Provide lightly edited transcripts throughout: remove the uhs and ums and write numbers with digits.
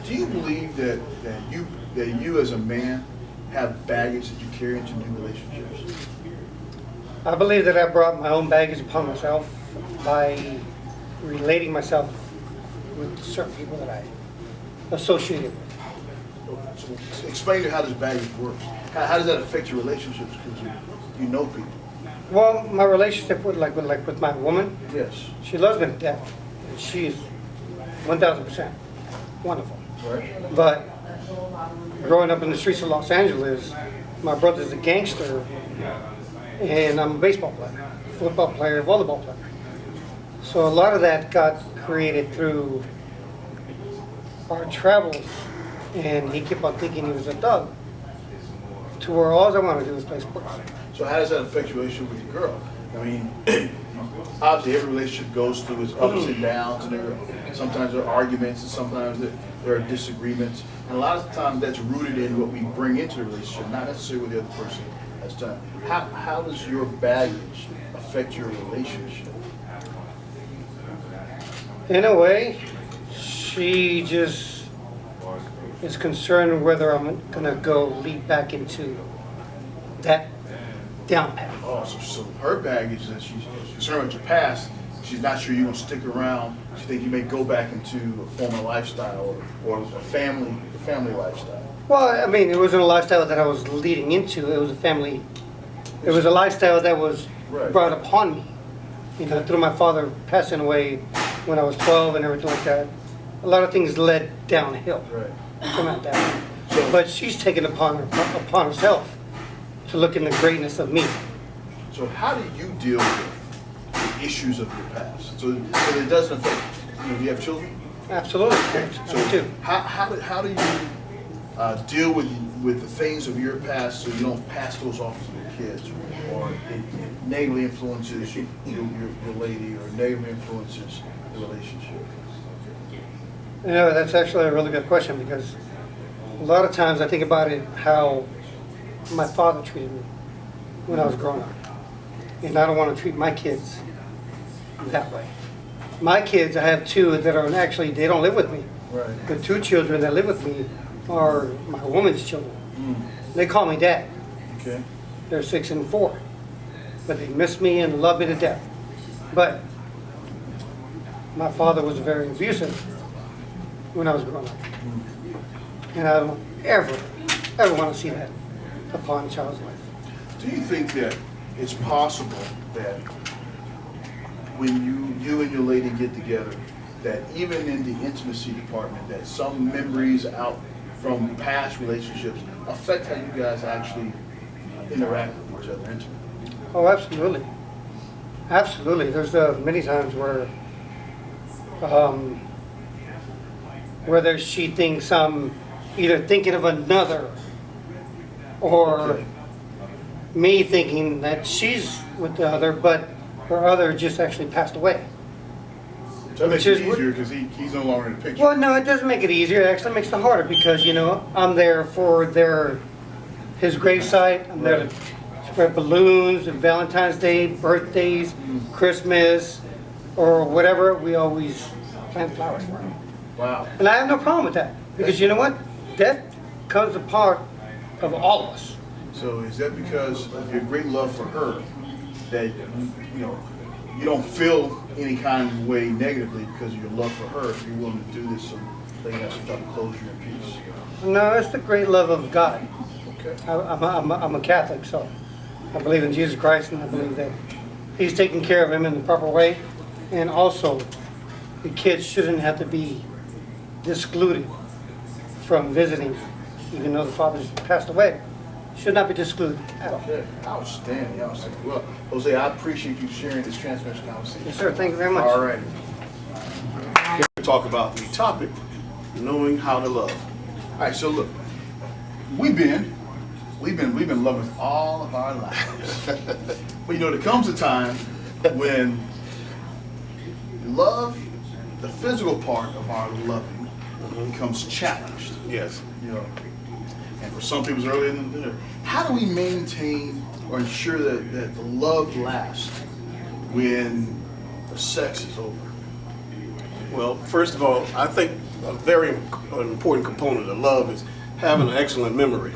Do you believe that you as a man have baggage that you carry into new relationships? I believe that I brought my own baggage upon myself by relating myself with certain people that I associated with. So explain to how this baggage works. How does that affect your relationships? Because you know people. Well, my relationship with my woman, Yes. she loves me to death. And she's 1,000% wonderful. Right. But growing up in the streets of Los Angeles, my brother's a gangster, and I'm a baseball player, football player, volleyball player. So a lot of that got created through our travels, and he kept on thinking he was a thug, to where all I wanted to do was play sports. So how does that affect your relationship with your girl? I mean, obviously every relationship goes through its ups and downs, and sometimes there are arguments, and sometimes there are disagreements. And a lot of the times that's rooted in what we bring into the relationship, not necessarily what the other person has done. How does your baggage affect your relationship? In a way, she just is concerned whether I'm gonna go lead back into that down path. Oh, so her baggage is that she's concerned with your past. She's not sure you're gonna stick around. She thinks you may go back into a former lifestyle or a family lifestyle. Well, I mean, it wasn't a lifestyle that I was leading into. It was a family. It was a lifestyle that was Right. brought upon me. You know, through my father passing away when I was 12 and everything like that. A lot of things led downhill Right. from that down. So- But she's taken upon herself to look in the greatness of me. So how do you deal with the issues of your past? So it doesn't affect, do you have children? Absolutely. So I do. how do you deal with the things of your past so you don't pass those off to your kids, or it negatively influences your lady, or negatively influences the relationship? You know, that's actually a really good question, because a lot of times I think about it how my father treated me when I was growing up. And I don't want to treat my kids that way. My kids, I have two that are actually, they don't live with me. Right. The two children that live with me are my woman's children. They call me dad. Okay. They're 6 and 4. But they miss me and love me to death. But my father was very abusive when I was growing up. And I don't ever want to see that upon a child's life. Do you think that it's possible that when you and your lady get together, that even in the intimacy department, that some memories out from past relationships affect how you guys actually interact with each other intimately? Oh, absolutely. Absolutely. There's many times where she thinks I'm either thinking of another, or Okay. me thinking that she's with the other, but her other just actually passed away. So that makes Which it is- easier because he's no longer in the picture. Well, no, it doesn't make it easier. It actually makes it harder, because, you know, I'm there for his gravesite. I'm there to spread balloons and Valentine's Day, birthdays, Christmas, or whatever. We always plant flowers for him. Wow. And I have no problem with that, because you know what? Death comes a part of all of us. So is that because of your great love for her that you don't feel any kind of way negatively because of your love for her? If you're willing to do this so they can have some type of closure and peace. No, it's the great love of God. Okay. I'm a Catholic, so I believe in Jesus Christ, and I believe that He's taking care of him in the proper way. And also, the kids shouldn't have to be excluded from visiting, even though the father's passed away. Should not be excluded at all. Okay. Outstanding. Outstanding. Well, Jose, I appreciate you sharing this transmission conversation. Yes, sir. Thank you very much. All right. Here to talk about the topic, knowing how to love. All right. So look, we've been lovers all of our lives, but there comes a time when love, the physical part of our loving, becomes challenged. Yes. And for some people it's earlier than dinner. How do we maintain or ensure that the love lasts when the sex is over? Well, first of all, I think a very important component of love is having an excellent memory.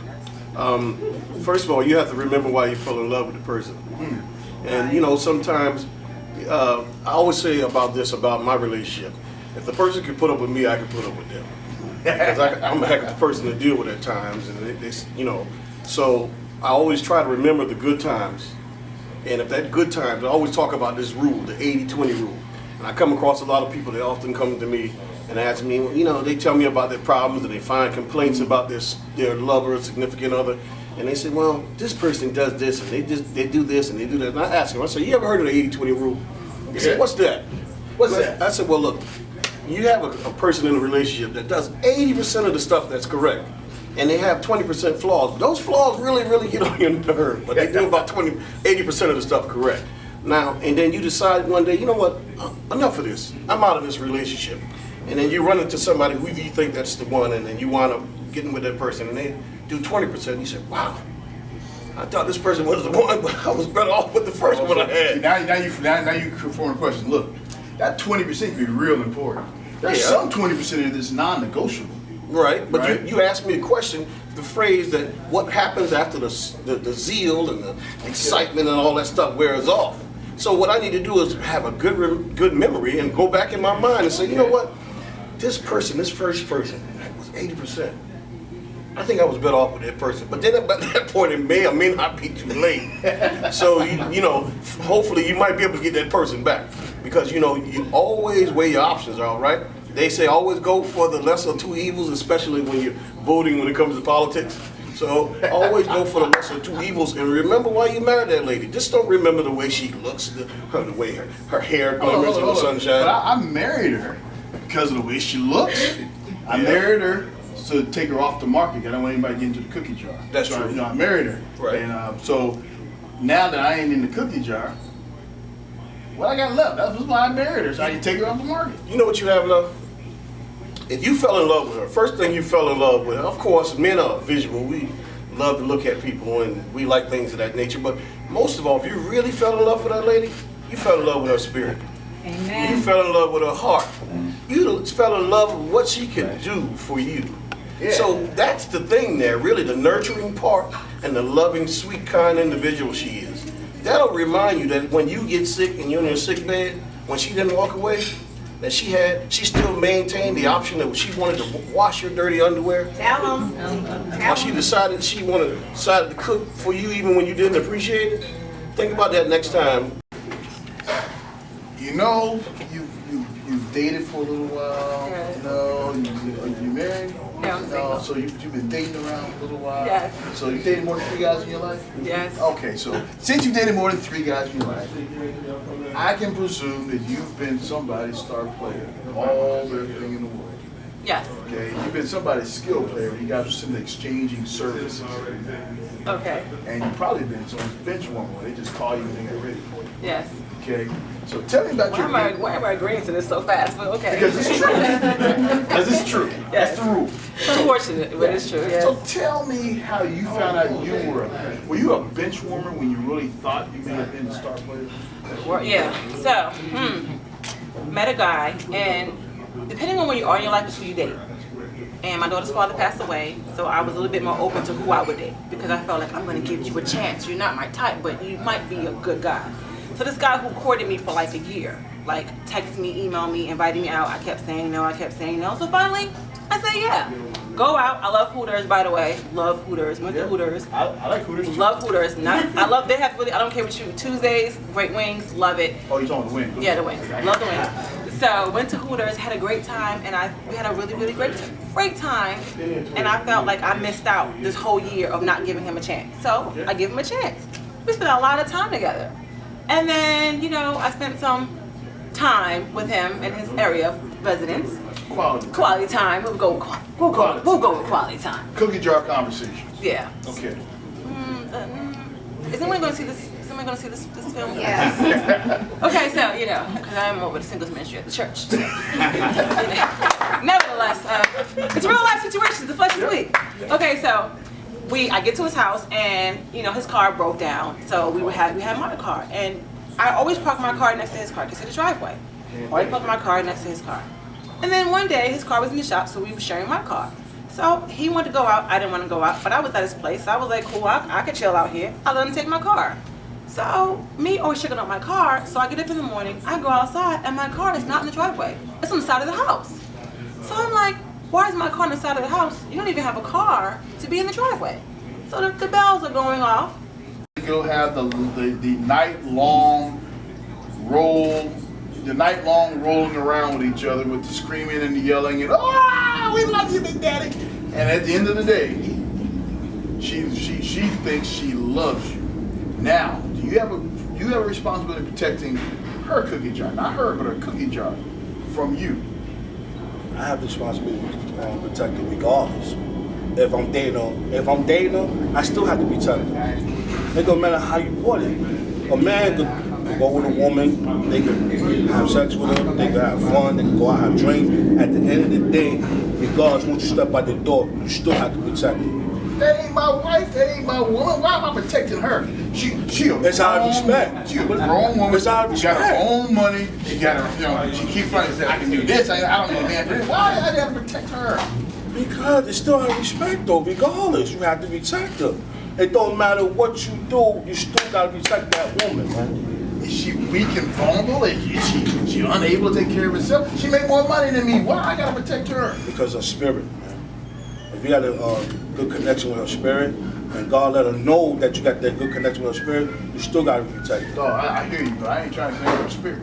First of all, you have to remember why you fell in love with the person. And you know, sometimes, I always say about my relationship, if the person could put up with me, I could put up with them. Because I'm a heck of a person to deal with at times, and you know, so I always try to remember the good times. And if that good times, I always talk about this rule, the 80-20 rule. And I come across a lot of people that often come to me and ask me, you know, they tell me about their problems and they find complaints about their lover or significant other. And they say, well, this person does this and they do this and they do that. And I ask them, I say, you ever heard of the 80-20 rule? They say, what's that? What's that? I said, well, look, you have a person in a relationship that does 80% of the stuff that's correct. And they have 20% flaws. Those flaws really, really get on your nerve, but they do about 80% of the stuff correct. Now, and then you decide one day, you know what, enough of this. I'm out of this relationship. And then you run into somebody who you think that's the one, and then you wind up getting with that person, and they do 20%. And you say, wow, I thought this person was the one, but I was better off with the first one I had. Now you confirm the question. Look, that 20% can be real important. There's some 20% of this non-negotiable. Right, but right? You asked me a question, the phrase that what happens after the zeal and the excitement and all that stuff wears off. So what I need to do is have a good memory and go back in my mind and say, you know what, this first person, was 80%. I think I was better off with that person. But then at that point, it may or may not be too late. So, you know, hopefully you might be able to get that person back. Because, you know, you always weigh your options out, right? They say always go for the lesser of two evils, especially when you're voting when it comes to politics. So always go for the lesser of two evils, and remember why you married that lady. Just don't remember the way she looks, the way her hair glimmers in the sunshine. But I married her because of the way she looks. I married her to take her off the market. I don't want anybody to get into the cookie jar. That's so true. You know, I married her. Right. And so now that I ain't in the cookie jar, what I got left? That's why I married her, so I can take her off the market. You know what you have left? If you fell in love with her, first thing you fell in love with her, of course, men are visual. We love to look at people and we like things of that nature. But most of all, if you really fell in love with that lady, you fell in love with her spirit. Amen. You fell in love with her heart. You fell in love with what she can do for you. Yeah. So that's the thing there, really, the nurturing part and the loving, sweet, kind individual she is. That'll remind you that when you get sick and you're in your sick bed, when she didn't walk away, that she still maintained the option that she wanted to wash your dirty underwear. Tell them. Or she decided decided to cook for you even when you didn't appreciate it. Think about that next time. You know, you've dated for a little while. Yes. You know, you married. No, I'm single. So you've been dating around a little while. Yes. So you dated more than 3 guys in your life? Yes. Okay, so since you dated more than 3 guys in your life, I can presume that you've been somebody's star player, all everything in the world. Yes. Okay, you've been somebody's skill player. You guys are simply exchanging services, Okay. and you've probably been someone's bench warmer where they just call you when they're ready for you. Yes. Okay, so tell me about Why am I agreeing to this so fast? But okay. Because it's true. Because it's true. Yes. That's the rule. It's unfortunate, but it's true. Yes. So tell me how you found out were you a bench warmer when you really thought you may have been a star player? Well, yeah. So, met a guy, and depending on where you are in your life is who you date. And my daughter's father passed away, so I was a little bit more open to who I would date because I felt like I'm going to give you a chance. You're not my type, but you might be a good guy. So this guy who courted me for like a year, like texted me, emailed me, invited me out. I kept saying no, So finally, I said yeah. Go out. I love Hooters, by the way. Love Hooters. Went to Hooters. I like Hooters too. Love Hooters. They have really, I don't care what you, Tuesdays, great wings, love it. Oh, you're talking the wing. Yeah, the wings. Love the wings. So went to Hooters, had a great time, and we had a really, really great time. And I felt like I missed out this whole year of not giving him a chance. So I give him a chance. We spent a lot of time together. And then, you know, I spent some time with him in his area of residence. Quality time. We'll go with quality time. Cookie jar conversations. Yeah. Okay. Is anyone going to see this? Is anyone going to see this film? Yes. Okay, so, you know, because I'm over the singles ministry at the church. Nevertheless, it's real life situations. The flesh is weak. Okay, so I get to his house, and you know his car broke down. So we had my car, and I always park my car next to his car because it's a driveway. Always park my car next to his car. And then one day his car was in the shop, so we were sharing my car. So he wanted to go out, I didn't want to go out, but I was at his place. I was like, cool, I could chill out here. I let him take my car. So me always checking out my car, so I get up in the morning, I go outside, and my car is not in the driveway. It's on the side of the house. So I'm like, why is my car on the side of the house? You don't even have a car to be in the driveway. So the bells are going off. You'll have the night long rolling around with each other with the screaming and the yelling and oh, we love you, Big Daddy. And at the end of the day, she thinks she loves you. Now, do you have a responsibility of protecting her cookie jar, not her, but her cookie jar, from you? I have the responsibility to protect her regardless. If I'm dating her, I still have to protect her. It don't matter how you put it. A man could go with a woman, they could have sex with her, they could have fun, they could go out and have drinks. At the end of the day, regardless, once you step out the door, you still have to protect her. That ain't my wife, that ain't my woman. Why am I protecting her? She It's out of respect. She a grown woman. It's out of She got her respect. own money. She got her, she keeps like, I can do this. I don't need a man for this. Why I gotta protect her? Because it's still out of respect though, regardless, you have to protect her. It don't matter what you do, you still gotta protect that woman, man. Is she weak and vulnerable? Is she unable to take care of herself? She make more money than me. Why I gotta protect her? Because her spirit, man. If you had a good connection with her spirit, and God let her know that you got that good connection with her spirit, you still gotta protect her. No, I hear you, but I ain't trying to connect her spirit.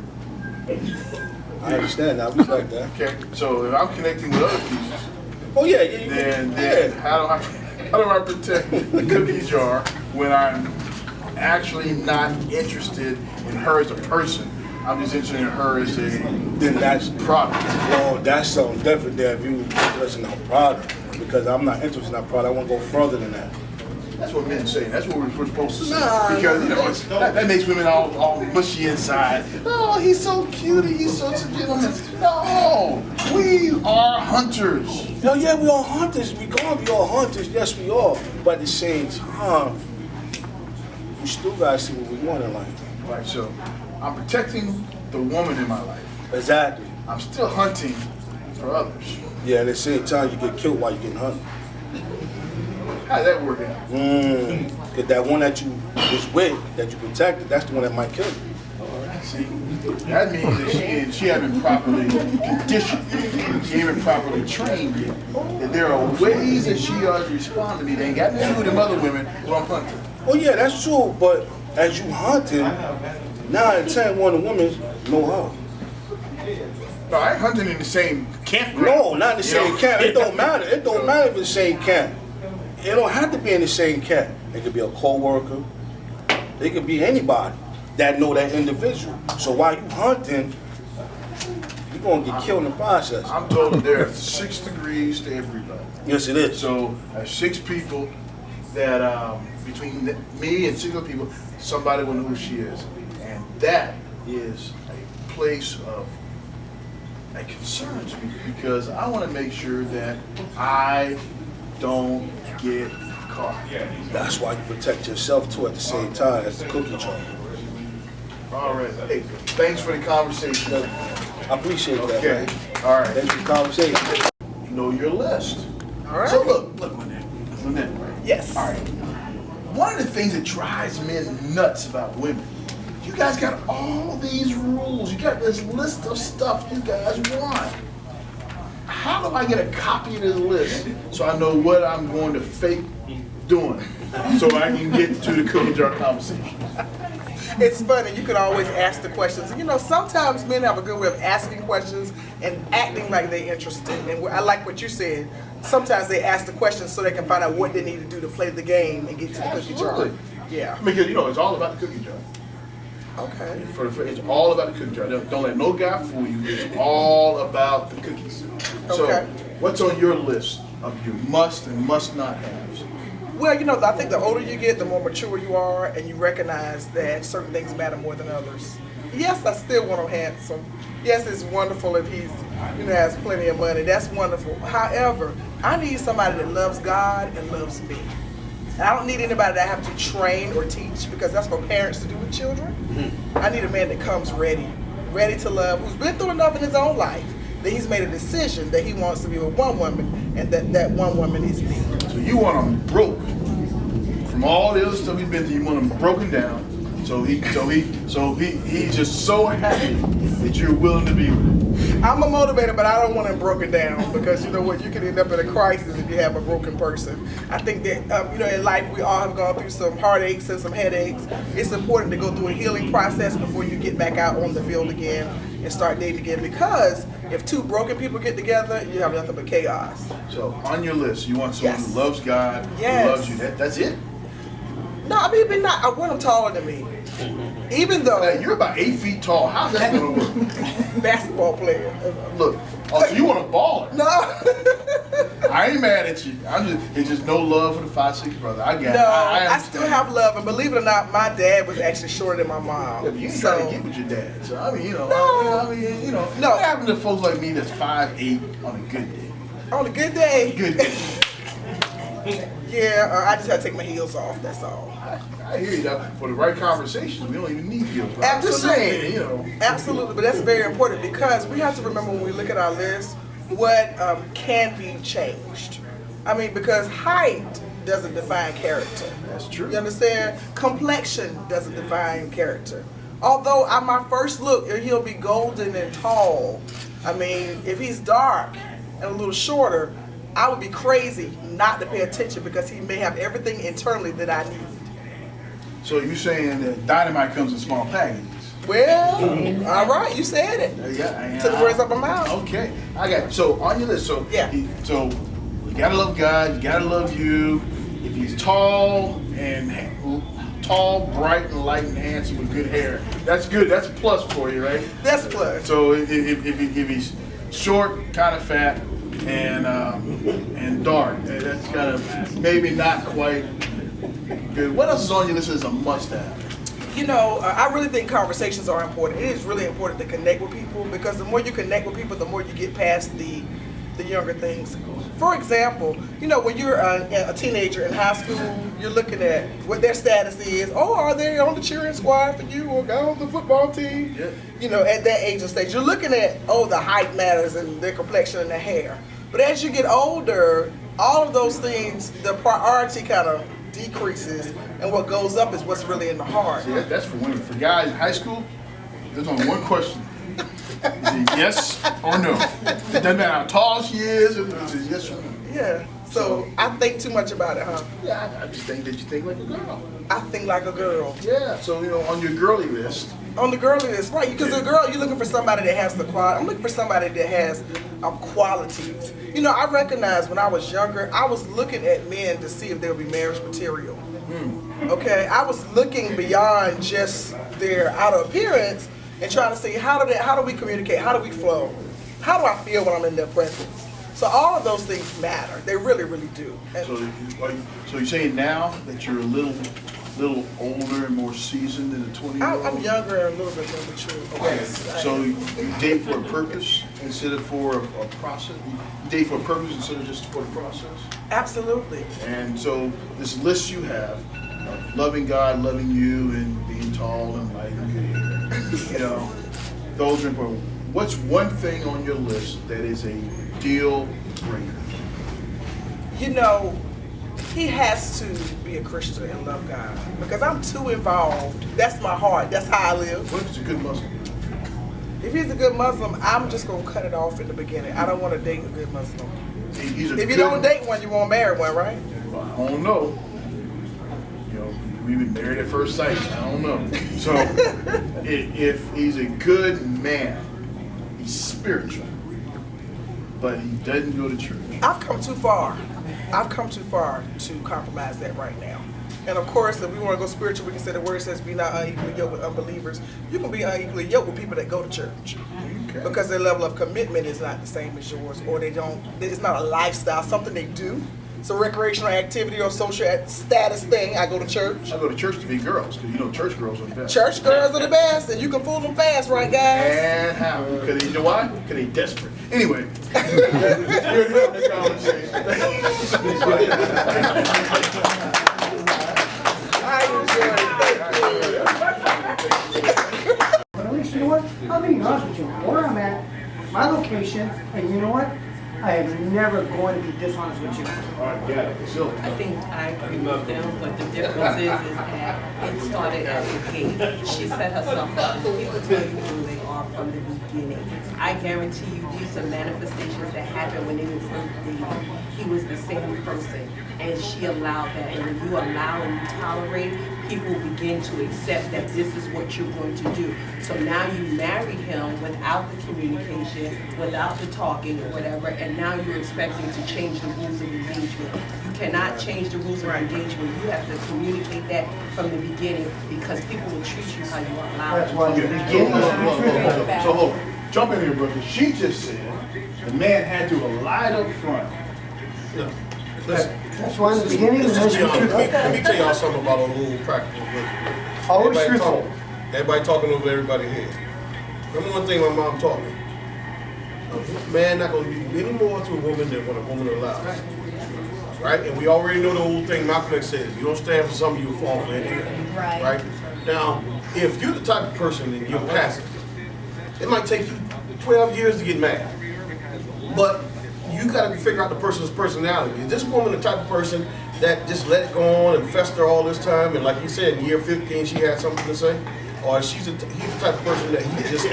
I understand, I respect that. Okay, so if I'm connecting with other pieces, Oh yeah, yeah, then how do I protect the cookie jar when I'm actually not interested in her as a person? I'm just interested in her as a Then that's product. well, that's something different than if you interested in her product. Because I'm not interested in that product, I want to go further than that. That's what men say. That's what we're supposed to say. Nah, Because that makes women all mushy inside. Oh, he's so cute. He's such a gentleman. No, we are hunters. No, yeah, we are hunters. We are hunters. Yes, we are. But at the same time, we still gotta see what we want in life. Right. So I'm protecting the woman in my life. Exactly. I'm still hunting for others. Yeah, at the same time, you get killed while you're getting hunted. How's that working out? Cause that one that you was with, that you protected, that's the one that might kill you. See, that means that she hasn't been properly conditioned. She ain't been properly trained yet. That there are ways that she ought to respond to me. They ain't got nothing to do with them other women who I'm hunting. Oh yeah, that's true. But as you hunting, 9 out of 10 one of the women know her. No, I ain't hunting in the same campground. No, not in the You same know? camp. It don't matter. It don't matter if it's the same camp. It don't have to be in the same camp. It could be a co-worker. It could be anybody that know that individual. So while you hunting, you're gonna get killed in the process. I'm told that there are 6 degrees to everybody. Yes, it is. So there's 6 people that between me and 6 other people, somebody will know who she is, and that is a place of that concerns me because I want to make sure that I don't get caught. That's why you protect yourself too at the same time as the cookie jar. All right. Hey, thanks for the conversation. I appreciate that, Okay. man. All right. Thanks for the conversation. Know your list. All right. So look, Lynette, right? Yes. All right. One of the things that drives men nuts about women, you guys got all these rules. You got this list of stuff you guys want. How do I get a copy of this list so I know what I'm going to fake doing so I can get to the cookie jar conversation? It's funny, you can always ask the questions. And you know, sometimes men have a good way of asking questions and acting like they're interested. And I like what you said. Sometimes they ask the questions so they can find out what they need to do to play the game and get to the cookie jar. Absolutely. Yeah. Because, it's all about the cookie jar. Okay. It's all about the cookie jar. Don't let no guy fool you. It's all about the cookies. So, Okay. what's on your list of your must and must not haves? Well, you know, I think the older you get, the more mature you are, and you recognize that certain things matter more than others. Yes, I still want him handsome. Yes, it's wonderful if he's, has plenty of money. That's wonderful. However, I need somebody that loves God and loves me. And I don't need anybody that I have to train or teach because that's for parents to do with children. I need a man that comes ready to love, who's been through enough in his own life. that he's made a decision that he wants to be with one woman, and that one woman is me. So you want him broke from all the other stuff he's been through. You want him broken down. So he's just so happy that you're willing to be with him. I'm a motivator, but I don't want him broken down because you know what? You can end up in a crisis if you have a broken person. I think that, in life we all have gone through some heartaches and some headaches. It's important to go through a healing process before you get back out on the field again and start dating again, because if two broken people get together, you have nothing but chaos. So on your list, you want someone Yes. who loves God, Yes. who loves you. That's it? No, I mean, but not, I want him taller than me. Even though Now, you're about 8 feet tall. How's that going to work? basketball player. Look, so you want a baller. No. I ain't mad at you. It's just no love for the 5'6" brother. I got it. No, I understand. still have love, and believe it or not, my dad was actually shorter than my mom. Yeah, but you ain't So- trying to get with your dad. So I mean, No. no. What happened to folks like me that's 5'8" on a good day? on a good day. Good day. Yeah, I just had to take my heels off. That's all. I hear you. Though. For the right conversations, we don't even need heels. But I'm just Absolutely. saying, Absolutely, but that's very important because we have to remember when we look at our list what can be changed. I mean, because height doesn't define character. That's true. You understand? Complexion doesn't define character. Although on my first look, he'll be golden and tall. I mean, if he's dark and a little shorter, I would be crazy not to pay attention because he may have everything internally that I need. So you're saying that dynamite comes in small packages? Well, all right, you said it. Yeah. Took the words out my mouth. Okay, I got it. So on your list, Yeah. So you gotta love God, you gotta love you. If he's tall and tall, bright and light and handsome with good hair, that's good. That's a plus for you, right? That's a plus. So if he's short, kind of fat, and dark, that's kind of maybe not quite good. What else is on your list as a must-have? You know, I really think conversations are important. It is really important to connect with people because the more you connect with people, the more you get past the younger things. For example, you know, when you're a teenager in high school, you're looking at what their status is. Oh, are they on the cheering squad for you or go on the football team? Yeah. You know, at that age and stage, you're looking at, oh, the height matters and their complexion and their hair. But as you get older, all of those things, the priority kind of decreases, and what goes up is what's really in the heart. See, that's for women. For guys in high school, there's only one question. Is it yes or no? It doesn't matter how tall she is, it's yes or no. Yeah. So I think too much about it, huh? Yeah, I just think that you think like a girl. I think like a girl. Yeah, so on your girly list, On the girly list, right? Because a girl, you're looking for somebody that has the quality. I'm looking for somebody that has qualities. You know, I recognize when I was younger, I was looking at men to see if they would be marriage material. Okay, I was looking beyond just their outer appearance and trying to see how do we communicate, how do we flow, how do I feel when I'm in their presence. So all of those things matter. They really, really do. And so you're saying now that you're a little older and more seasoned than a 20-year-old? I'm younger and a little bit more mature. Okay, Yes, so you date for a purpose instead of for a process? You date for a purpose instead of just for the process? absolutely. And so this list you have of loving God, loving you, and being tall and light and good hair, you know, those are important. What's one thing on your list that is a deal breaker? You know, he has to be a Christian and love God because I'm too involved. That's my heart. That's how I live. What if it's a good Muslim? If he's a good Muslim, I'm just gonna cut it off in the beginning. I don't want to date a good Muslim. He's a If you good- don't date one, you won't marry one, right? Well, I don't know. You know, we've been married at first sight. I don't know. So, if he's a good man, he's spiritual, but he doesn't go to church. I've come too far. I've come too far to compromise that right now. And of course, if we want to go spiritual, we can say the word says, "Be not unequally yoked with unbelievers." You can be unequally yoked with people that go to church. Okay. Because their level of commitment is not the same as yours, or it's not a lifestyle, something they do. It's a recreational activity or social status thing. I go to church. I go to church to be girls, because you know church girls are the best. Church girls are the best, and you can fool them fast, right, guys? And how? Because you know why? Because they desperate. Anyway. You're in the conversation. I enjoy it. Thank you. But at least, you know what? I'll be honest with you. Where I'm at, my location, never going to be dishonest with you. All right, got it. So, I think I agree with them, but the difference is that it started at the gate. She set herself up. People tell you who they are from the beginning. I guarantee you these are manifestations that happened when they were first dating. He was the same person, and she allowed that. And when you allow and you tolerate, people begin to accept that this is what you're going to do. So now you married him without the communication, without the talking or whatever, and now you're expecting to change the rules of engagement. You cannot change the rules of engagement. You have to communicate that from the beginning, because people will treat you how you allow That's them. why the okay, beginning is to be truthful. so hold on. Jump in here, brother. She just said the man had to have lied up front. That's why in the beginning it has to be truthful. Let me tell y'all something about a little practical wisdom. Always Everybody truthful. Everybody talking over everybody's head. Remember one thing my mom taught me. A man not gonna do any more to a woman than what a woman allows. Right? And we already know the old thing Malcolm X says, you don't stand for something, you fall for anything. Right? Now, if you're the type of person and you're passive, it might take you 12 years to get mad. But you gotta figure out the person's personality. Is this woman the type of person that just let it go on and fester all this time, and like you said, in year 15 she had something to say? Or he's the type of person that he just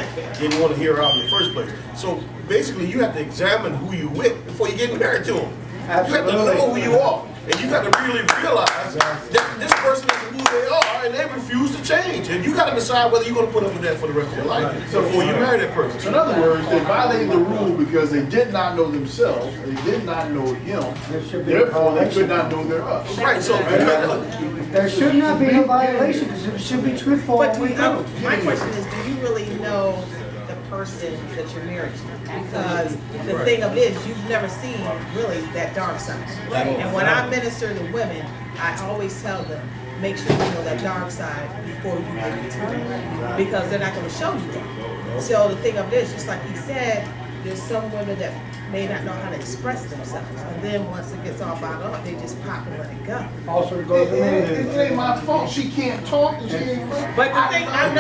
didn't want to hear out in the first place. So basically you have to examine who you with before you get married to him. Absolutely. You have to know who you are. And you got to really realize that this person is who they are, and they refuse to change. And you got to decide whether you're going to put up with that for the rest of your life before you marry that person. So in other words, they violated the rule because they did not know themselves, they did not know him, There should be a therefore they could violation. not know their us. Right, so There should not be a violation, because it should be truthful all But the way through. my question is, do you really know the person that you're married to? Because the thing of it is, you've never seen really that dark side. And when I minister to women, I always tell them, make sure you know that dark side before you get into it, because they're not going to show you that. So the thing of it is, just like he said, there's some women that may not know how to express themselves, and then once it gets all bottled up, they just pop and let it go. Also, it goes to men. It ain't my fault. She can't talk and she ain't. But the thing, I'm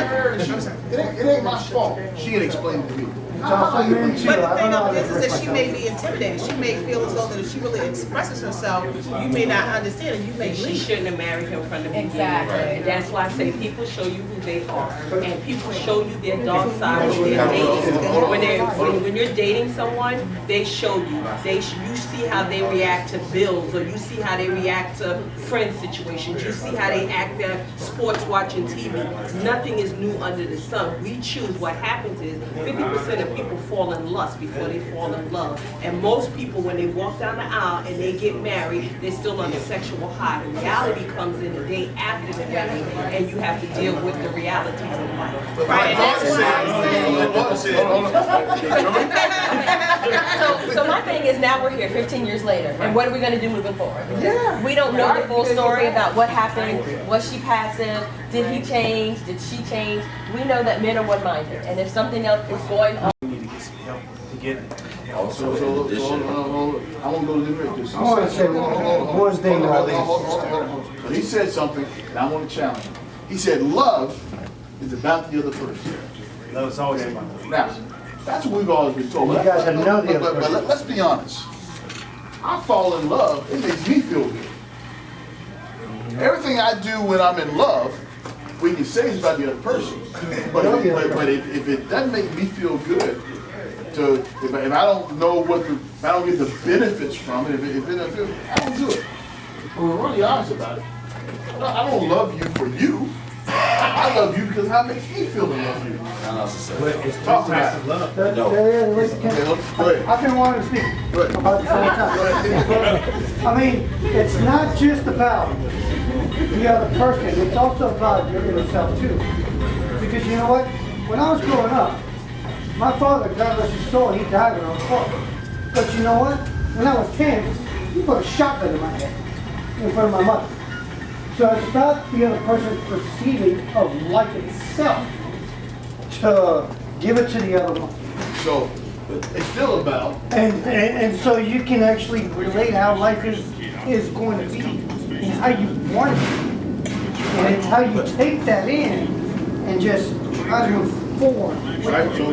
sorry. It ain't my fault. She ain't explained to me. It's also men too. But the I don't thing know how of to this is express that she myself. may be intimidated. She may feel as though that if she really expresses herself, you may not understand and you may She leave. shouldn't have married him from the beginning. Exactly. And that's why I say people show you who they are, and people show you their dark side when they're dating. When you're dating someone, they show you. You see how they react to bills, or you see how they react to friend situations. You see how they act at sports watching TV. Nothing is new under the sun. We choose. What happens is 50% of people fall in lust before they fall in love, and most people, when they walk down the aisle and they get married, they're still on the sexual high. The reality comes in the day after the wedding, and you have to deal with the realities of life. But Right, like and that's Martin why I'm said, saying- like Martin said, So my thing is, now we're here 15 years later, and what are we gonna do moving forward? Yeah. We don't know the full story about what happened. Was she passive? Did he change? Did she change? We know that men are one-minded, and if something else is going on, So, I won't go to the break. I want to say one thing, But he said something, and I want to challenge him. He said, love is about the other person. Love is always about that. Now, that's what we've always been told. You guys have know the other But person. let's be honest. I fall in love, it makes me feel good. Everything I do when I'm in love, we can say it's about the other person. But if it doesn't make me feel good, if I don't know if I don't get the benefits from it, if it doesn't feel, I don't do it. But we're really honest about it. I don't love you for you. I love you because how it makes me feel to love you. But it's Talk two types of about love. Go ahead. I've been wanting to speak Go ahead. about this all the time. I mean, it's not just about the other person, it's also about your inner self too. Because you know what? When I was growing up, my father, God rest his soul, he died when I was 4. But you know what? When I was 10, he put a shotgun in my head in front of my mother. So it's about the other person's perceiving of life itself to give it to the other one. So it's still about And so you can actually relate how life is going to be and how you want it. And it's how you take that in and just try to move born. Right? So,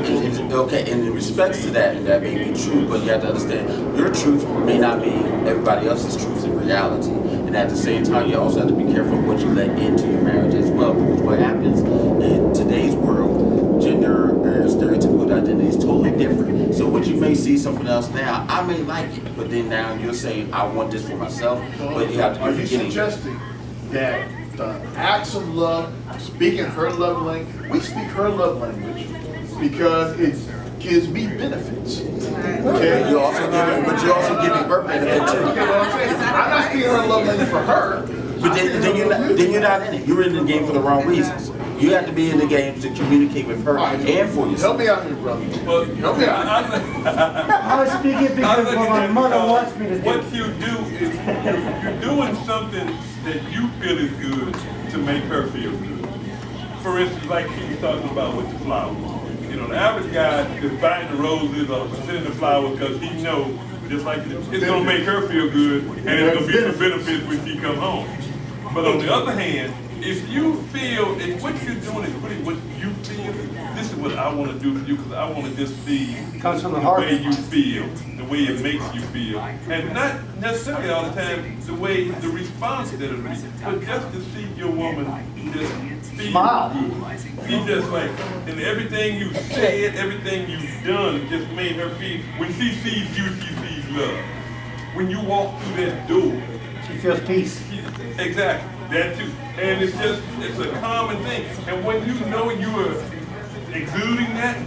Okay, and in respects to that, and that may be true, but you have to understand your truth may not be everybody else's truth in reality. And at the same time, you also have to be careful of what you let into your marriage as well. Because what happens in today's world, gender and stereotypical identity is totally different. So what you may see something else now, I may like it, but then now you're saying I want this for myself. But you have to are be you forgetting. suggesting that the acts of love, speaking her love language, we speak her love language because it gives me benefits. Okay? You're also giving her benefit too. Okay, what I'm saying, I'm not speaking her love language for her. But then you're not in it. You're in the game for the wrong reasons. You have to be in the game to communicate with her and for yourself. Help me out here, brother. Help me out. I was speaking because what my mother wants me to do. What you do is you're doing something that you feel is good to make her feel good. For instance, like she was talking about with the flowers. You know, the average guy is buying the roses or sending the flowers because he knows, just like it's going to make her feel good and it's going to be some benefits when she comes home. But on the other hand, if you feel, if what you're doing is really what you feel, this is what I want to do for you because I want to just see Comes from the the heart. way you feel, the way it makes you feel. And not necessarily all the time the way, the response that it is, but just to see your woman just feel Smile. good. She just like, and everything you said, everything you've done just made her feel, when she sees you, she sees love. When you walk through that door, She feels peace. exactly, that too. And it's just, it's a common thing. And when you know you are exuding that,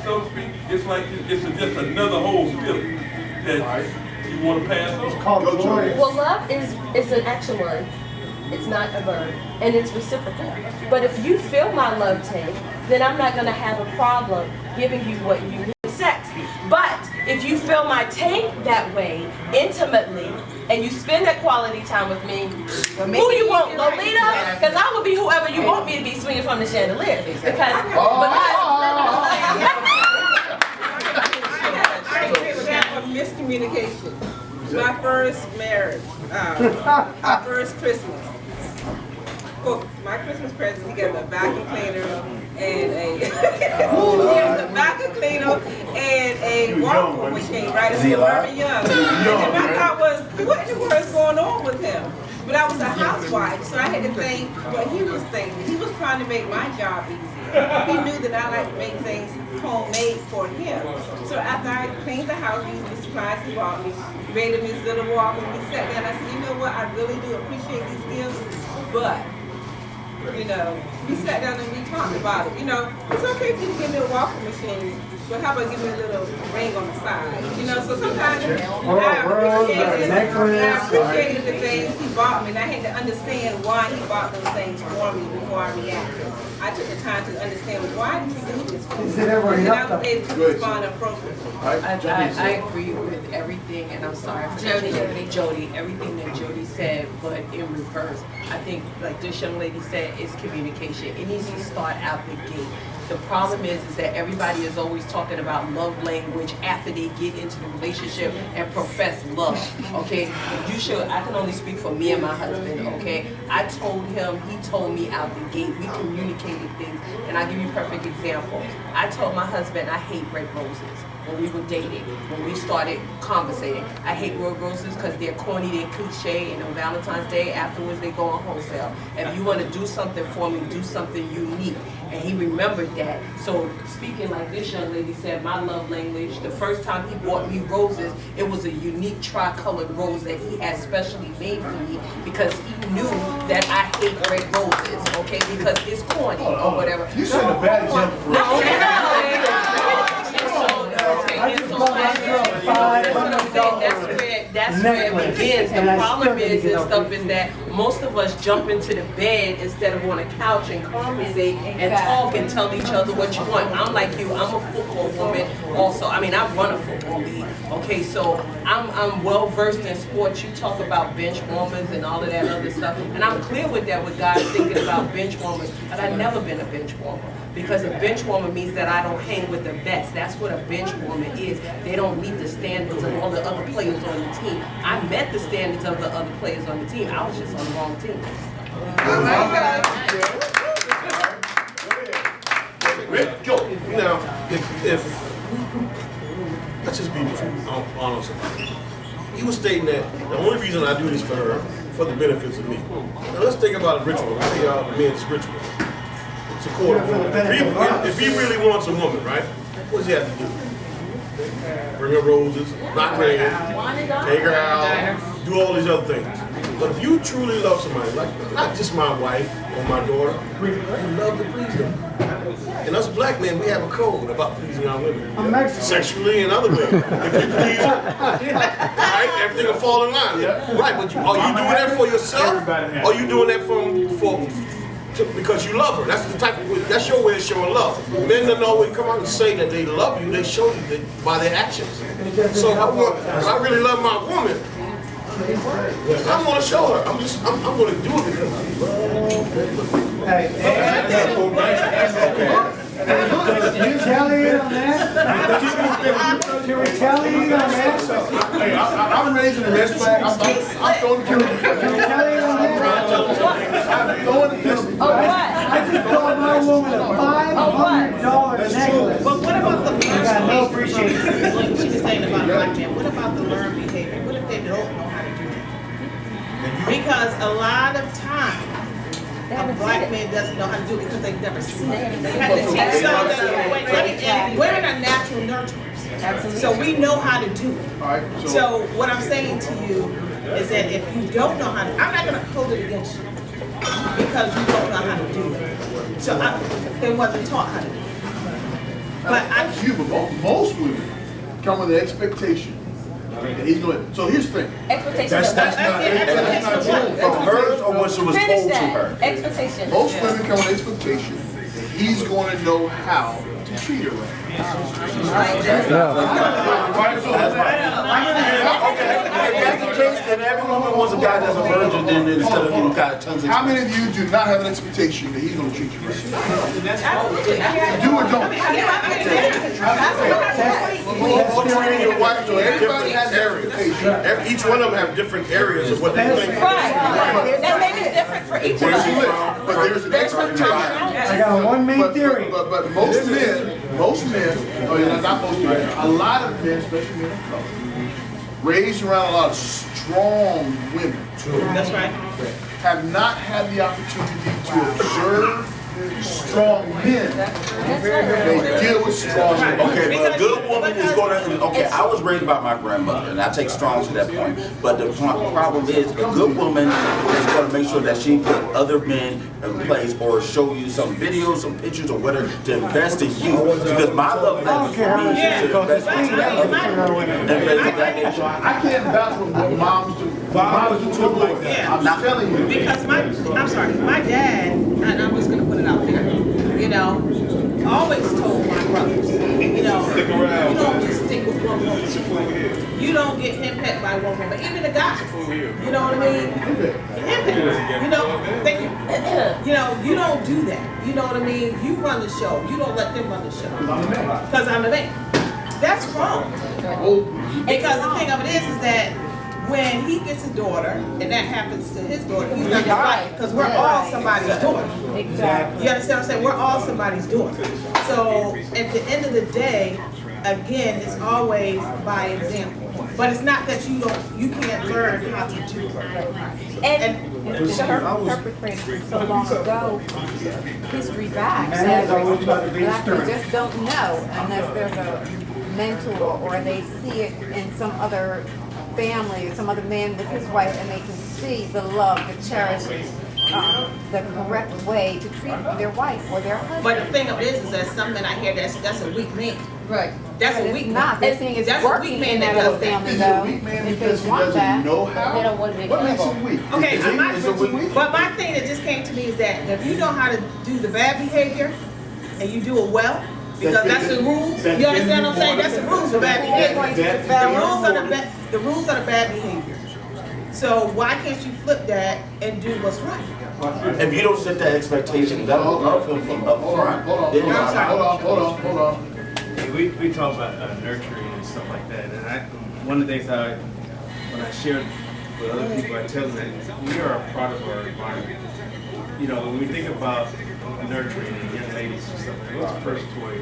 so to speak, it's like, it's just another whole feeling that you want to pass on. It's called glorious. Well, love is an action word. It's not a verb, and it's reciprocal. But if you feel my love tank, then I'm not going to have a problem giving you what you need. Sex. But if you fill my tank that way, intimately, and you spend that quality time with me, who you want, Lolita? Because I will be whoever you want me to be, swinging from the chandelier. Because I agree with that for miscommunication. My first marriage, our first Christmas. For my Christmas present, we got a vacuum cleaner and a vacuum cleaner and a waffle machine, right? As we were very young. And my thought was, what in the world is going on with him? But I was a housewife, so I had to think what he was thinking. He was trying to make my job easier. He knew that I like to make things homemade for him. So after I cleaned the house, used the supplies he bought me, made him his little walk, and we sat down. I said, you know what? I really do appreciate these gifts, but you know, we sat down and we talked about it. You know, it's okay if you give me a walking machine, but how about give me a little ring on the side? You know, so sometimes I appreciated the things he bought me, and I had to understand why he bought those things for me before I reacted. I took the time to understand why did he do this for me, Is it ever and enough? I was able to respond appropriately. I agree with everything, and I'm sorry for Jody, everything that Jody said, but in reverse. I think, like this young lady said, it's communication. It needs to start out the gate. The problem is that everybody is always talking about love language after they get into the relationship and profess love, okay? You should, I can only speak for me and my husband, okay? I told him, he told me out the gate. We communicated things, and I'll give you a perfect example. I told my husband I hate red roses. When we were dating, when we started conversating. I hate red roses because they're corny, they're cliche, and on Valentine's Day, afterwards they go on wholesale. If you want to do something for me, do something unique. And he remembered that. So speaking like this young lady said, my love language, the first time he bought me roses, it was a unique tri-colored rose that he had specially made for me because he knew that I hate red roses, okay, because it's corny or whatever. You set a bad example for us. That's where it begins. The problem is that most of us jump into the bed instead of on a couch and conversate and talk and tell each other what you want. I'm like you, I'm a football woman also. I mean, I run a football league. Okay, so I'm well versed in sports. You talk about bench warmers and all of that other stuff. And I'm clear with that with guys thinking about bench warmers. But I've never been a bench warmer. Because a bench warmer means that I don't hang with the best. That's what a bench warmer is. They don't meet the standards of all the other players on the team. I met the standards of the other players on the team. I was just on the wrong team. Rick, go. Now, if let's just be honest. You were stating that the only reason I do this for her, for the benefits of me. Now let's think about a ritual. Let's say y'all men's ritual. It's a court. If he really wants a woman, right? What does he have to do? Bring her roses, not ring her, take her out, do all these other things. But if you truly love somebody, like not just my wife or my daughter, you love to please them. And us black men, we have a code about pleasing our women. Sexually and other ways. If you please her, right, everything will fall in line. Right, but are you doing that for yourself? Or are you doing that because you love her? That's the type of, that's your way of showing love. Men don't always come out and say that they love you, they show you that by their actions. So if I really love my woman, I'm gonna show her. I'm gonna do it because I love her. You retaliate on that? You retaliate on that? Hey, I'm raising the red flag. I'm throwing the camera. Retaliate on that? I'm throwing the camera. Oh, what? I just bought my woman a $500 necklace. But what about the I got no appreciation. Like she was saying about black men, what about the learned behavior? What if they don't know how to do it? Because a lot of times, a black man doesn't know how to do it because they've never seen it. They had to teach them and women are natural nurturers. So we know how to do it. All right, So what I'm saying to you is that if you don't know how to, I'm not gonna hold it against you because you don't know how to do it. So they wasn't taught how to do it. But most women come with the expectation that he's going. So here's the thing. Expectation. That's not true. From her or what she was Finish told to that. her? Expectation. Most women come with expectation that he's going to know how to treat her right. Okay, if that's the case, then every woman wants a guy that's a virgin, then instead of you got tons of. How many of you do not have an expectation that he's going to treat you right? Do or don't? What's treating your wife? So everybody has their expectation. Each one of them have different areas of what they think. Right. That may be different for each of Where she us. lives, but there's an expectation. I got one main theory. But most men, not most men, a lot of men, especially men of color, raised around a lot of strong women. that's right. Have not had the opportunity to observe strong men. They deal with strong men. Okay, but a good woman is going to. Okay, I was raised by my grandmother, and I take strong to that point. But the problem is, a good woman is going to make sure that she put other men in place, or show you some videos, some pictures, or whatever to invest in you. Because my love language for me is to invest into that other woman. I can't vouch for what moms do. Moms do to a boy. I'm just telling you. Because my dad, and I'm just gonna put it out there, always told my brothers, you don't just stick with one woman. You don't get henpecked by one woman, even the guys. You know what I mean? Henpecked. Thank you. You don't do that. You know what I mean? You run the show. You don't let them run the show. Because I'm the man. That's wrong. Because the thing of it is that when he gets a daughter, and that happens to his daughter, he's not right, because we're all somebody's daughter. Exactly. You understand what I'm saying? We're all somebody's daughter. So at the end of the day, again, it's always by example. But it's not that you can't learn how to do it. And her perspective so long ago, history back, said black people just don't know unless there's a mentor or they see it in some other family or some other man with his wife, and they can see the love, the cherishing, the correct way to treat their wife or their husband. But the thing of it is that some men I hear that's a weak man. Right. That's But a it's weak not. man. They're saying it's That's a working weak man in that that does other that. family Is it a though. weak man If because they he want doesn't that. know how? They don't want to make What makes trouble. him weak? Okay, Is it weak? but my thing that just came to me is that if you know how to do the bad behavior and you do it well, because that's the rules. You understand what I'm saying? That's the rules of bad behavior. The rules are the bad behavior. So why can't you flip that and do what's right? If you don't set that expectation, that will love him from up front. Hold on. Hey, we talk about nurturing and stuff like that, and one of the things when I shared but other people, I tell them that we are a product of our environment. You know, when we think about nurturing young ladies and stuff, what's the first toy?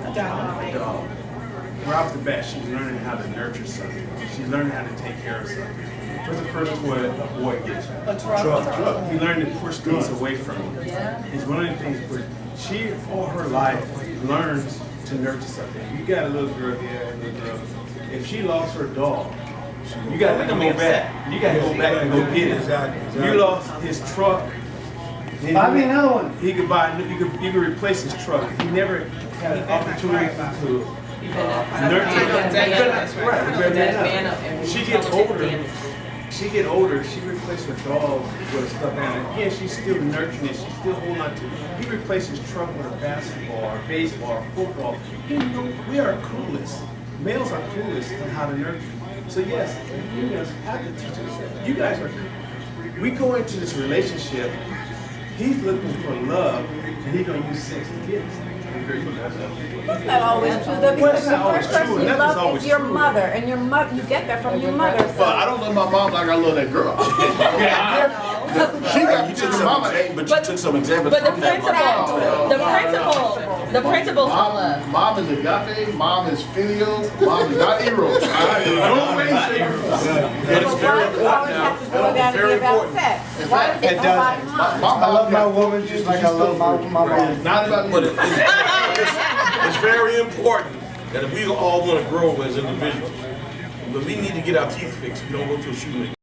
A dog. Right off the bat, she's learning how to nurture something. She's learning how to take care of something. What's the first toy a boy gets? A truck. He learned to push things away from him. It's one of the things where she, all her life, learns to nurture something. You got a little girl here, a little girl. If she lost her dog, you got to go back. You got to go back and go get it. Exactly. You lost his truck. Buy me another one. He could buy. You could replace his truck. He never had an opportunity to nurture. She gets older. She replaced her dog with a stuffed animal. Again, she's still nurturing it. She's still holding on to it. He replaced his truck with a basketball or baseball or football. You know, we are clueless. Males are clueless on how to nurture. So yes, females have to teach us. You guys are. We go into this relationship. He's looking for love, and he's gonna use sex to get it. That's not always true though, because the first person you love is your mother, and your mother, you get that from your mother. But I don't love my mom like I love that girl. She got You took some examples But the from that. principles for love. Mom is agape, mom is filial, mom is not eros. Don't raise But it's very important. Very important. In fact, It does. I love my woman just like I love my mom. Not about But it's very important that if we all want to grow as individuals, but we need to get our teeth fixed. We don't go to a shoemaker.